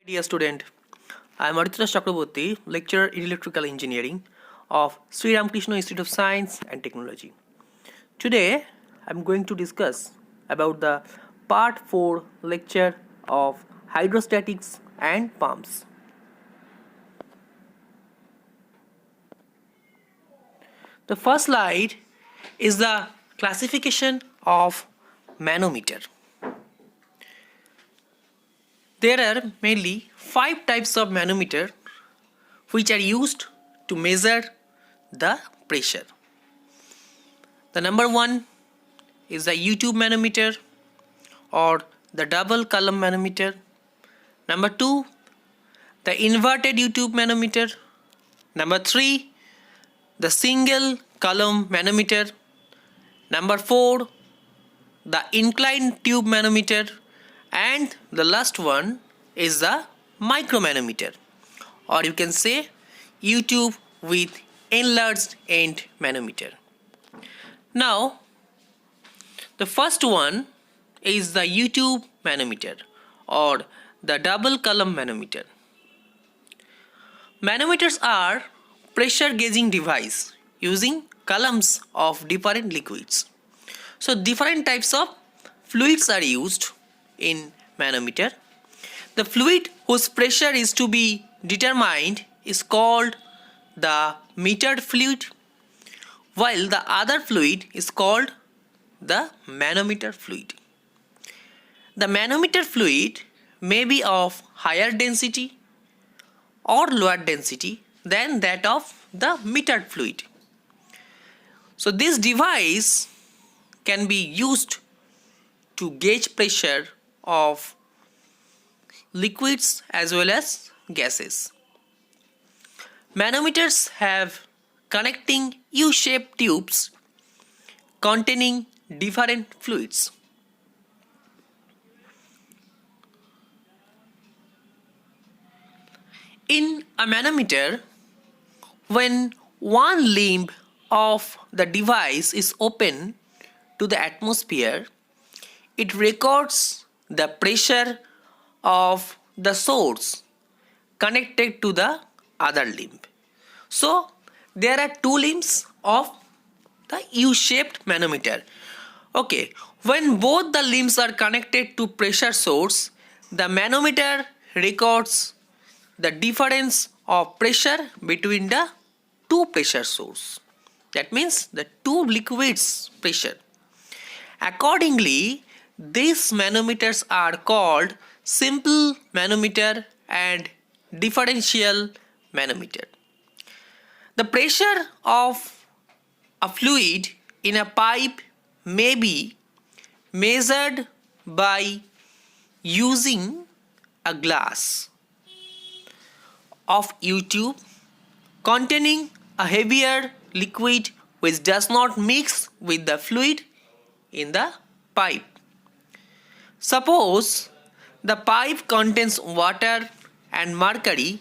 Dear student, I am Aditya Chakraborty, lecturer in electrical engineering of Sri Ramakrishna Institute of Science and Technology. Today, I am going to discuss about the part 4 lecture of hydrostatics and pumps. The first slide is the classification of manometer. There are mainly 5 types of manometer which are used to measure the pressure. The number 1 is the U-tube manometer or the double column manometer. Number 2, the inverted U-tube manometer. Number 3, the single column manometer. Number 4, the inclined tube manometer. And the last one is the micromanometer, or you can say U-tube with enlarged end manometer. Now, the first one is the U-tube manometer or the double column manometer. Manometers are pressure gauging device using columns of different liquids. So different types of fluids are used in manometer. The fluid whose pressure is to be determined is called the metered fluid, while the other fluid is called the manometer fluid. The manometer fluid may be of higher density or lower density than that of the metered fluid. So this device can be used to gauge pressure of liquids as well as gases. Manometers have connecting U-shaped tubes containing different fluids. In a manometer, when one limb of the device is open to the atmosphere, it records the pressure of the source connected to the other limb. So there are two limbs of the U-shaped manometer. Okay, when both the limbs are connected to pressure source, the manometer records the difference of pressure between the two pressure source. That means the two liquids pressure. Accordingly, these manometers are called simple manometer and differential manometer. The pressure of a fluid in a pipe may be measured by using a glass of U-tube containing a heavier liquid which does not mix with the fluid in the pipe. Suppose the pipe contains water and mercury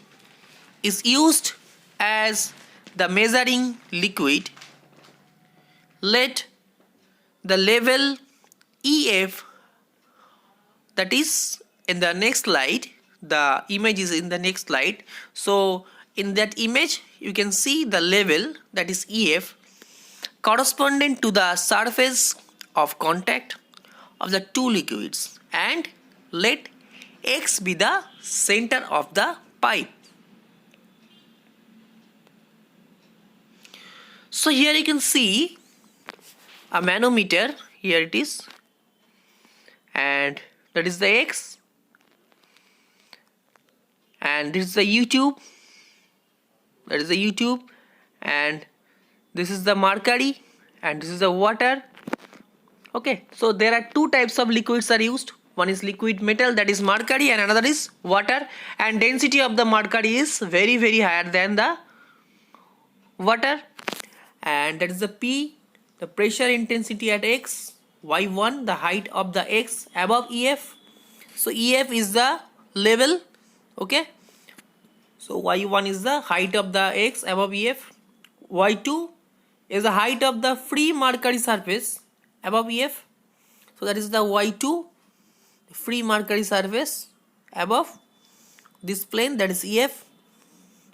is used as the measuring liquid. Let the level EF, that is in the next slide, the image is in the next slide. So in that image you can see the level, that is EF, corresponding to the surface of contact of the two liquids, and let X be the center of the pipe. So here you can see a manometer, here it is, and that is the X, and this is the U-tube, that is the U-tube, and this is the mercury, and this is the water. Okay, so there are two types of liquids are used. One is liquid metal, that is mercury, and another is water, and density of the mercury is very higher than the water, and that is the P, the pressure intensity at X, Y1, the height of the X above EF. So EF is the level, okay, so Y1 is the height of the X above EF, Y2 is the height of the free mercury surface above EF. So that is the Y2, free mercury surface above this plane, that is EF,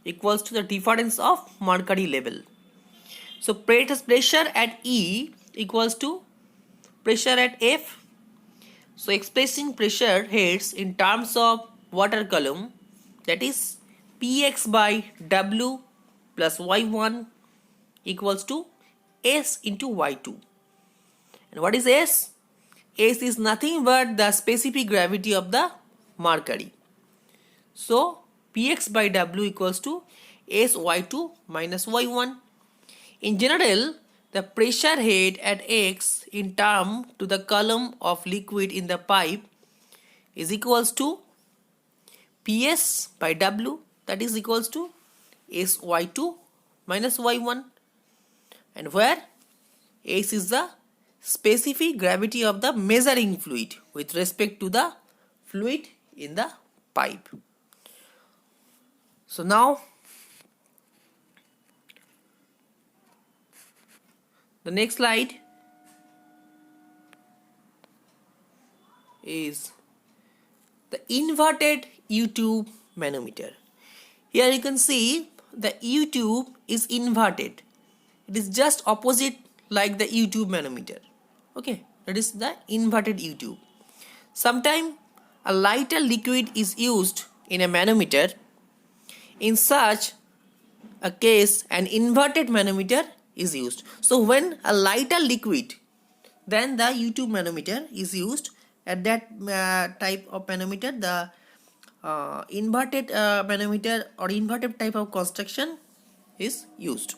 equals to the difference of mercury level. So pressure at E equals to pressure at F. So expressing pressure heads in terms of water column, that is Px by W plus Y1 equals to S into Y2. And what is S? S is nothing but the specific gravity of the mercury. So Px by W equals to SY2 minus Y1. In general, the pressure head at X in term to the column of liquid in the pipe is equals to Ps by W, that is equals to SY2 minus Y1, and where S is the specific gravity of the measuring fluid with respect to the fluid in the pipe. So now the next slide is the inverted U-tube manometer. Here you can see the U-tube is inverted. It is just opposite like the U-tube manometer. Okay, that is the inverted U-tube. Sometimes a lighter liquid is used in a manometer. In such a case, an inverted manometer is used. So when a lighter liquid, then the U-tube manometer is used. At that type of manometer, the inverted manometer or inverted type of construction is used.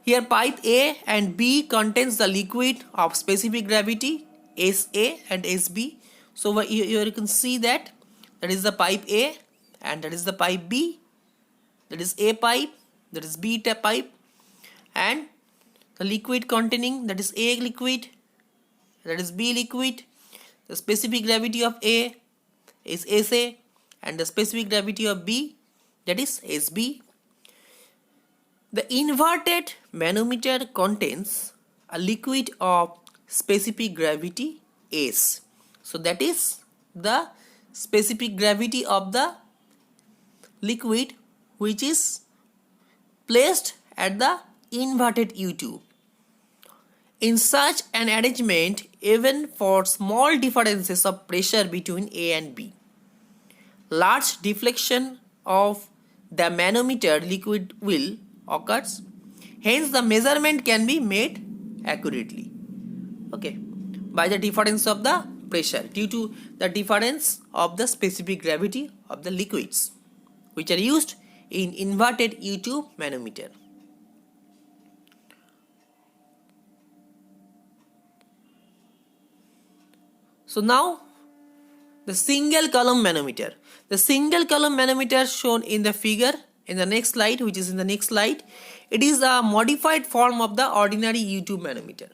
Here pipe A and B contains the liquid of specific gravity SA and SB. So here you can see that is the pipe A and that is the pipe B. That is A pipe, that is B pipe, and the liquid containing, that is A liquid, that is B liquid. The specific gravity of A is SA and the specific gravity of B, that is SB. The inverted manometer contains a liquid of specific gravity S. So that is the specific gravity of the liquid which is placed at the inverted U-tube. In such an arrangement, even for small differences of pressure between A and B, large deflection of the manometer liquid will occurs. Hence, the measurement can be made accurately. Okay, by the difference of the pressure due to the difference of the specific gravity of the liquids, which are used in inverted U-tube manometer. So now the single column manometer. The single column manometer shown in the figure in the next slide, which is in the next slide, it is a modified form of the ordinary U-tube manometer.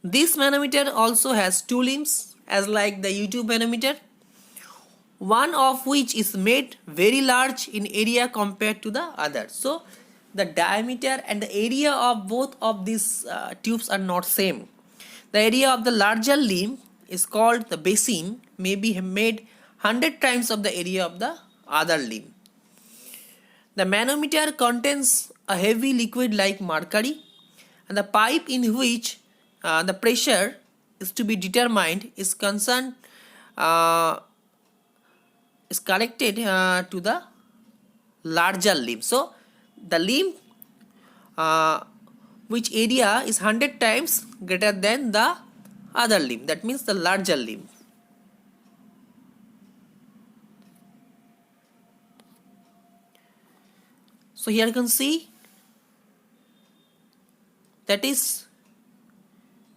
This manometer also has two limbs as like the U-tube manometer, one of which is made very large in area compared to the other. So the diameter and the area of both of these tubes are not same. The area of the larger limb is called the basin, may be made 100 times of the area of the other limb. The manometer contains a heavy liquid like mercury, and the pipe in which the pressure is to be determined is concerned is connected to the larger limb. So the limb which area is 100 times greater than the other limb, that means the larger limb. So here you can see that is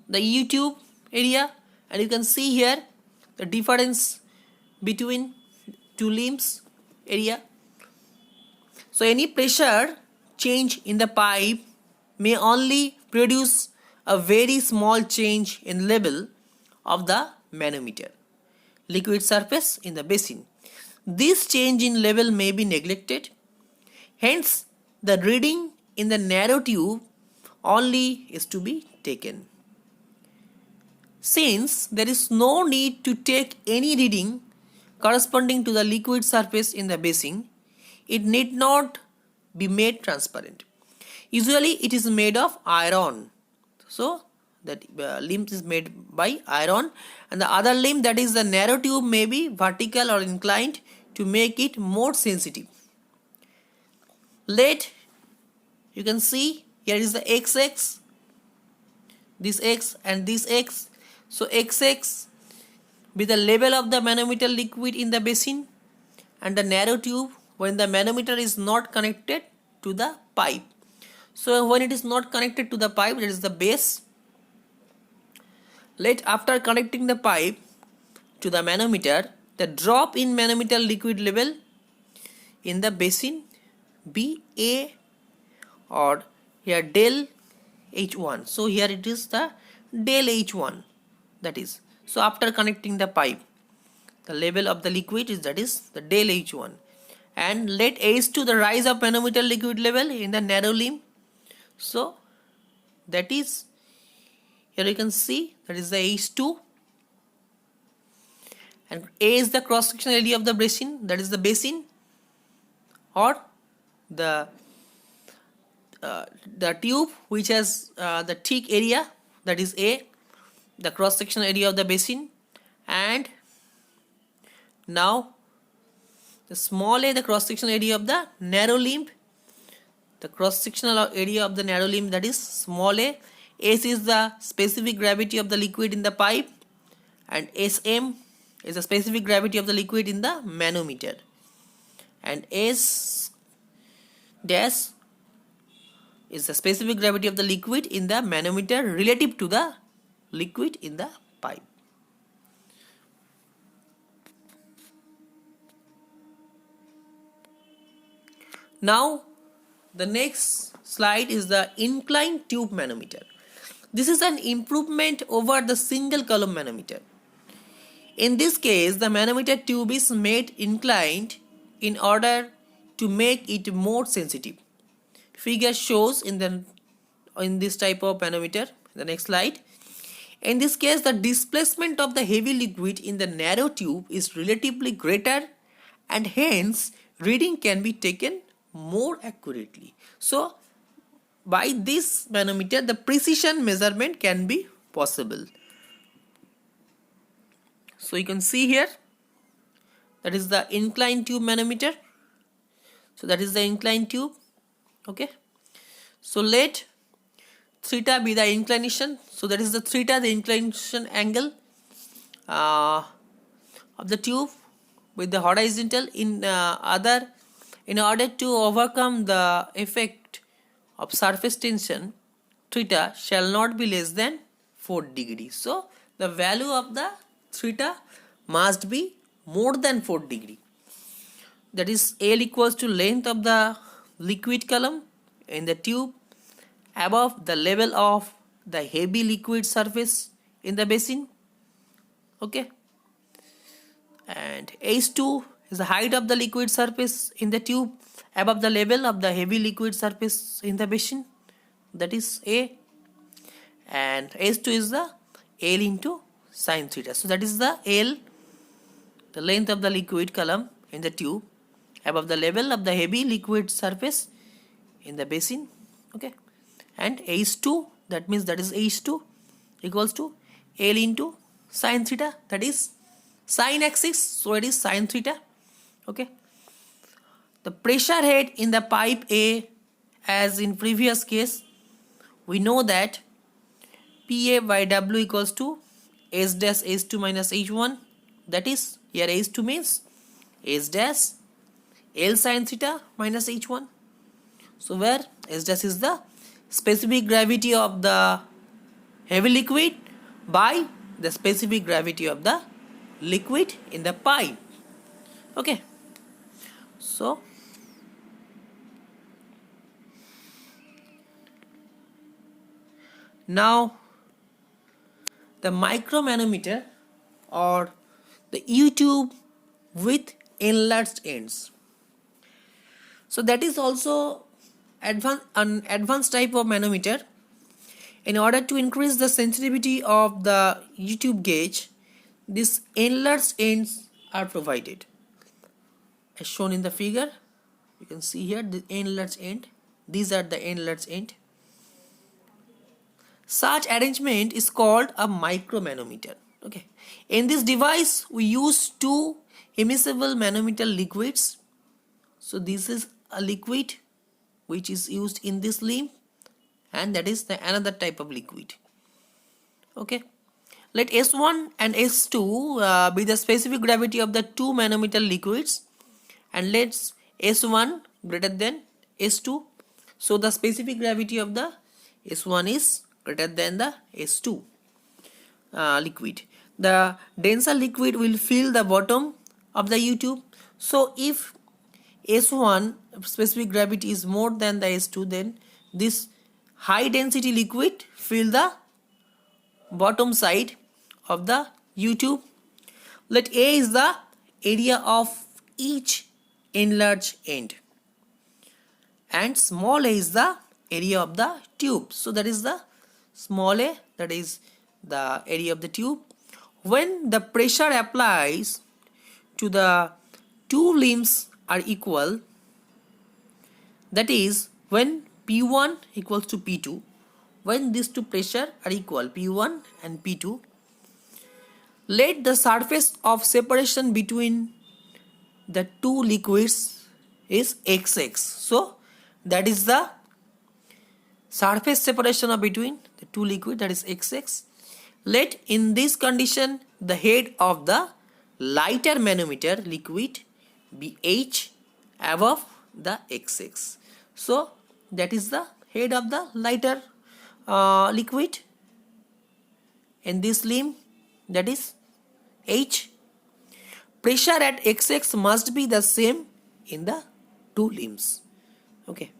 the U-tube area, and you can see here the difference between two limbs area. So any pressure change in the pipe may only produce a very small change in level of the manometer liquid surface in the basin. This change in level may be neglected. Hence, the reading in the narrow tube only is to be taken. Since there is no need to take any reading corresponding to the liquid surface in the basin, it need not be made transparent. Usually it is made of iron. So that limb is made by iron, and the other limb, that is the narrow tube, may be vertical or inclined to make it more sensitive. Let you can see here is the x-axis, this x and this x. So x-axis be the level of the manometer liquid in the basin, and the narrow tube when the manometer is not connected to the pipe. So when it is not connected to the pipe, that is the base. Let after connecting the pipe to the manometer, the drop in manometer liquid level in the basin be A, or here del H1. So here it is the del H1, that is. So after connecting the pipe, the level of the liquid is, that is the del H1. And let H2 the rise of manometer liquid level in the narrow limb. So that is, here you can see, that is the H2, and A is the cross sectional area of the basin, that is the basin, or the tube which has the thick area, that is A, the cross sectional area of the basin. And now the small a, the cross sectional area of the narrow limb, the cross sectional area of the narrow limb, that is small a. S is the specific gravity of the liquid in the pipe, and Sm is the specific gravity of the liquid in the manometer, and S dash is the specific gravity of the liquid in the manometer relative to the liquid in the pipe. Now the next slide is the inclined tube manometer. This is an improvement over the single column manometer. In this case, the manometer tube is made inclined in order to make it more sensitive. Figure shows in this type of manometer. The next slide. In this case, the displacement of the heavy liquid in the narrow tube is relatively greater, and hence reading can be taken more accurately. So by this manometer, the precision measurement can be possible. So you can see here, that is the inclined tube manometer. So that is the inclined tube. Okay. So let theta be the inclination. So that is the theta, the inclination angle of the tube with the horizontal. In order to overcome the effect of surface tension, theta shall not be less than 4 degrees. So the value of the theta must be more than 4 degrees. That is L equals to length of the liquid column in the tube above the level of the heavy liquid surface in the basin. Okay. And H2 is the height of the liquid surface in the tube above the level of the heavy liquid surface in the basin, that is A. And H2 is the L into sin theta. So that is the L, the length of the liquid column in the tube above the level of the heavy liquid surface in the basin. Okay. And H2, that means that is H2 equals to L into sin theta, that is sin axis, so it is sin theta. Okay. The pressure head in the pipe A, as in previous case, we know that PA by W equals to S dash H2 minus H1, that is here H2 means S dash L sin theta minus H1. So where S dash is the specific gravity of the heavy liquid by the specific gravity of the liquid in the pipe. Okay. So now the micromanometer or the U-tube with enlarged ends. So that is also an advanced type of manometer. In order to increase the sensitivity of the U-tube gauge, these enlarged ends are provided as shown in the figure. You can see here the inlets end. These are the inlets end. Such arrangement is called a micromanometer. Okay. In this device, we use two immiscible manometer liquids. So this is a liquid which is used in this limb, and that is the another type of liquid. Okay. Let S1 and S2 be the specific gravity of the two manometer liquids, and let's S1 greater than S2. So the specific gravity of the S1 is greater than the S2 liquid. The denser liquid will fill the bottom of the U-tube. So if S1 specific gravity is more than the S2, then this high density liquid fill the bottom side of the U-tube. Let A is the area of each enlarged end, and small a is the area of the tube. So that is the small a, that is the area of the tube. When the pressure applies to the two limbs are equal, that is when P1 equals to P2, when these two pressure are equal, P1 and P2, let the surface of separation between the two liquids is XX. So that is the surface separation of between the two liquids, that is XX. Let in this condition the head of the lighter manometer liquid be H above the XX. So that is the head of the lighter liquid in this limb, that is H. Pressure at XX must be the same in the two limbs. Okay.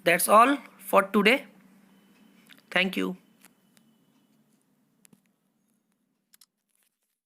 That's all for today. Thank you.